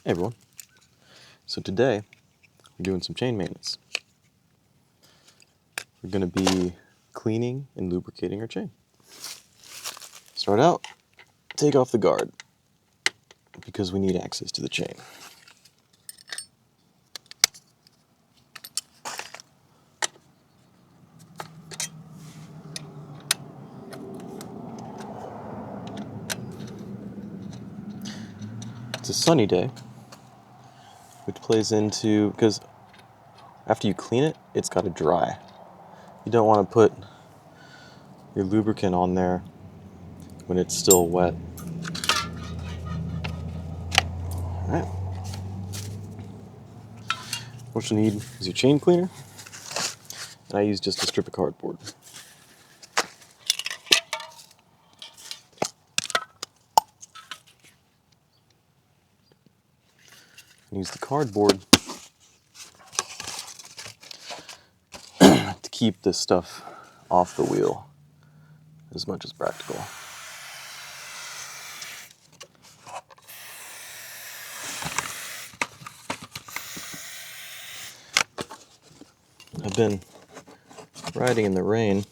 Hey everyone. So today we're doing some chain maintenance. We're going to be cleaning and lubricating our chain. Start out, take off the guard because we need access to the chain. It's a sunny day, which plays into, because after you clean it, it's got to dry. You don't want to put your lubricant on there when it's still wet. Alright. What you need is your chain cleaner, and I use just a strip of cardboard. Use the cardboard to keep this stuff off the wheel as much as practical. I've been riding in the rain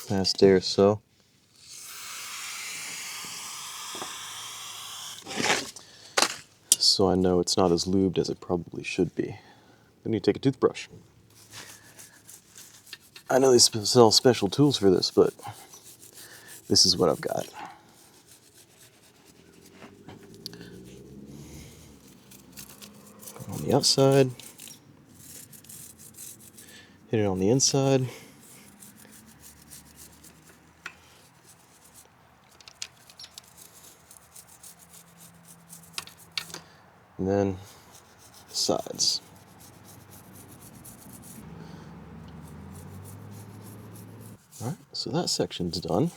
past day or so. So I know it's not as lubed as it probably should be. Then you take a toothbrush. I know they sell special tools for this, but this is what I've got. On the outside, hit it on the inside. And then the sides. Alright, so that section's done.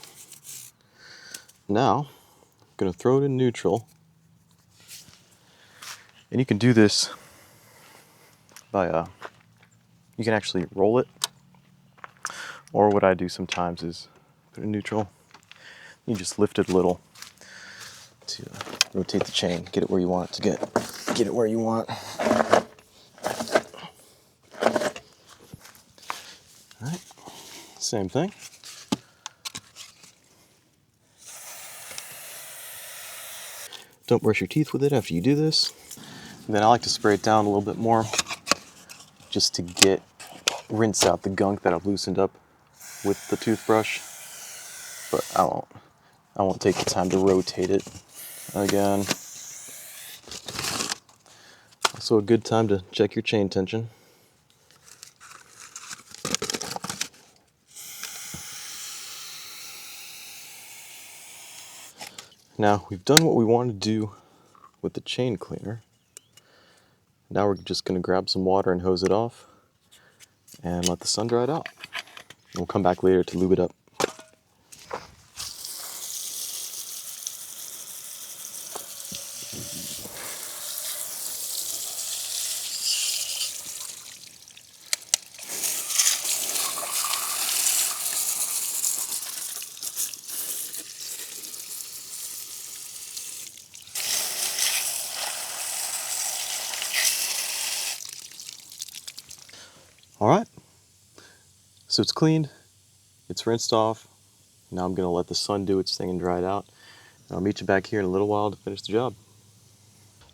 Now, I'm going to throw it in neutral. And you can do this by, you can actually roll it. Or what I do sometimes is put it in neutral. You just lift it a little to rotate the chain, get it where you want it to get it where you want. Alright, same thing. Don't brush your teeth with it after you do this. And then I like to spray it down a little bit more just to rinse out the gunk that I've loosened up with the toothbrush. But I won't take the time to rotate it again. Also a good time to check your chain tension. Now we've done what we want to do with the chain cleaner. Now we're just going to grab some water and hose it off and let the sun dry it out. We'll come back later to lube it up. Alright, so it's cleaned, it's rinsed off. Now I'm going to let the sun do its thing and dry it out. And I'll meet you back here in a little while to finish the job.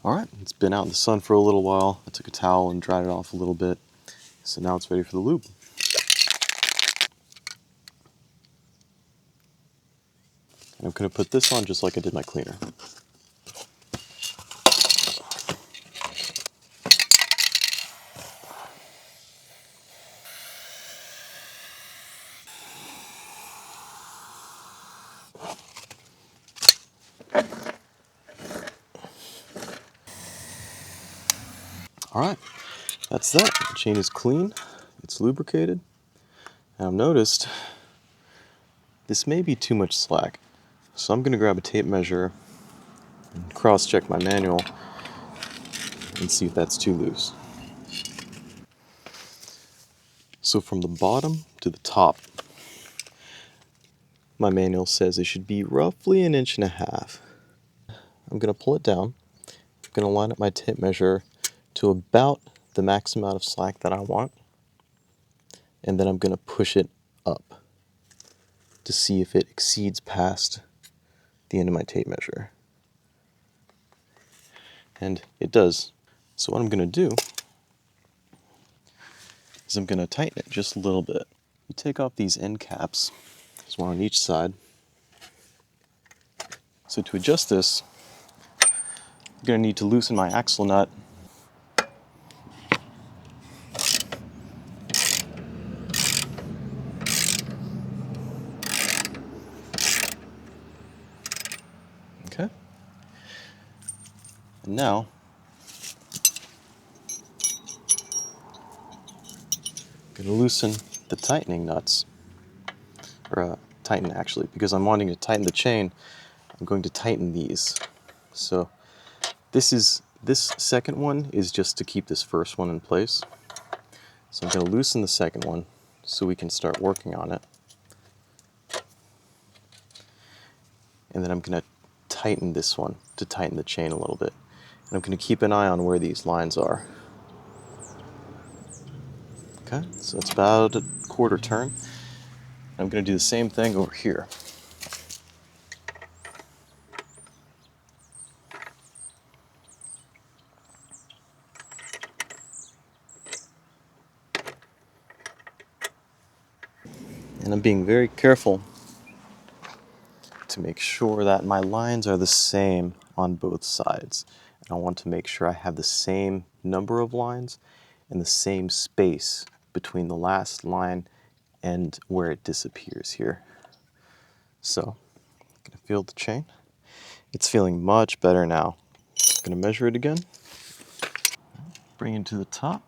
Alright, it's been out in the sun for a little while. I took a towel and dried it off a little bit. So now it's ready for the lube. And I'm going to put this on just like I did my cleaner. Alright, that's that. The chain is clean, it's lubricated, and I've noticed this may be too much slack. So I'm going to grab a tape measure and cross-check my manual and see if that's too loose. So from the bottom to the top, my manual says it should be roughly 1.5 inches. I'm going to pull it down going to line up my tape measure to about the max amount of slack that I want, and then I'm going to push it up to see if it exceeds past the end of my tape measure. And it does. So what I'm going to do is I'm going to tighten it just a little bit. You take off these end caps, there's one on each side. So to adjust this, I'm going to need to loosen my axle nut. Okay. And now, I'm going to loosen the tightening nuts, or tighten actually, because I'm wanting to tighten the chain. I'm going to tighten these. So this second one is just to keep this first one in place. So I'm going to loosen the second one so we can start working on it. And then I'm going to tighten this one to tighten the chain a little bit. And I'm going to keep an eye on where these lines are. Okay, so that's about a quarter turn. I'm going to do the same thing over here. And I'm being very careful to make sure that my lines are the same on both sides. And I want to make sure I have the same number of lines and the same space between the last line and where it disappears here. So, I'm going to feel the chain. It's feeling much better now. I'm going to measure it again. Bring it to the top.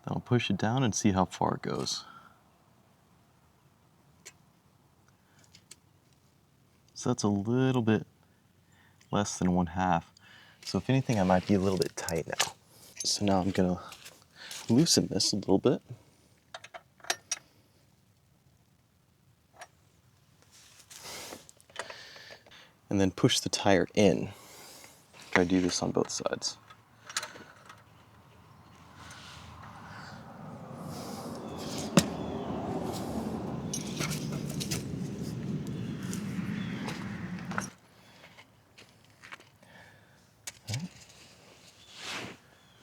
Then I'll push it down and see how far it goes. So that's a little bit less than 1/2. So if anything, I might be a little bit tight now. So now I'm going to loosen this a little bit. And then push the tire in. Try to do this on both sides.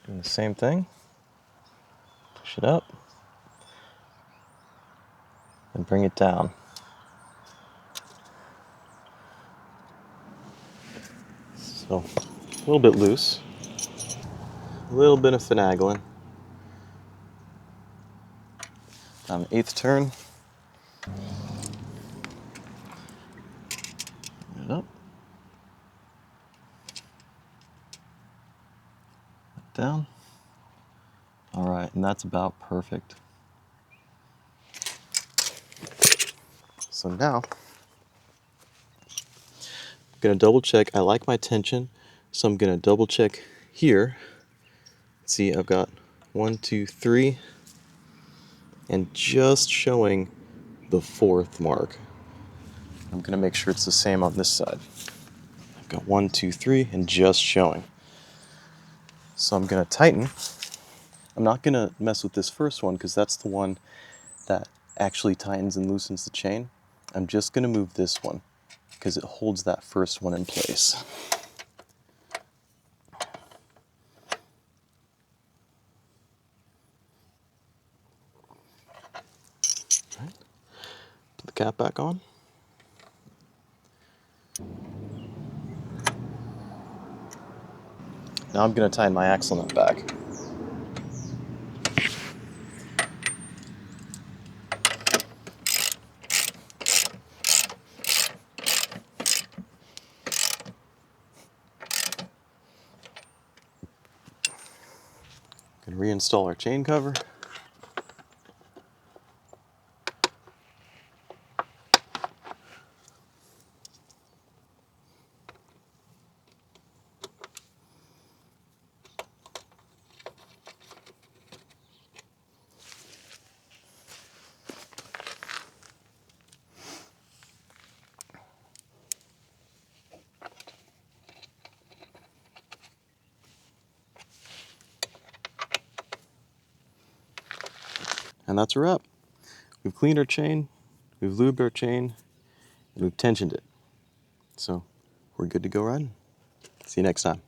Doing the same thing. Push it up. And bring it down. So, a little bit loose. A little bit of finagling. On the 8th turn. Bring it up. Down. Alright, and that's about perfect. So now, I'm going to double check. I like my tension, so I'm going to double check here. See, I've got 1, 2, 3, and just showing the 4th mark. I'm going to make sure it's the same on this side. I've got 1, 2, 3, and just showing. So I'm going to tighten. I'm not going to mess with this first one because that's the one that actually tightens and loosens the chain. I'm just going to move this one because it holds that first one in place. Right. Put the cap back on. Now I'm going to tighten my axle nut back. Going to reinstall our chain cover. And that's a wrap. We've cleaned our chain, we've lubed our chain, and we've tensioned it. So we're good to go riding. See you next time.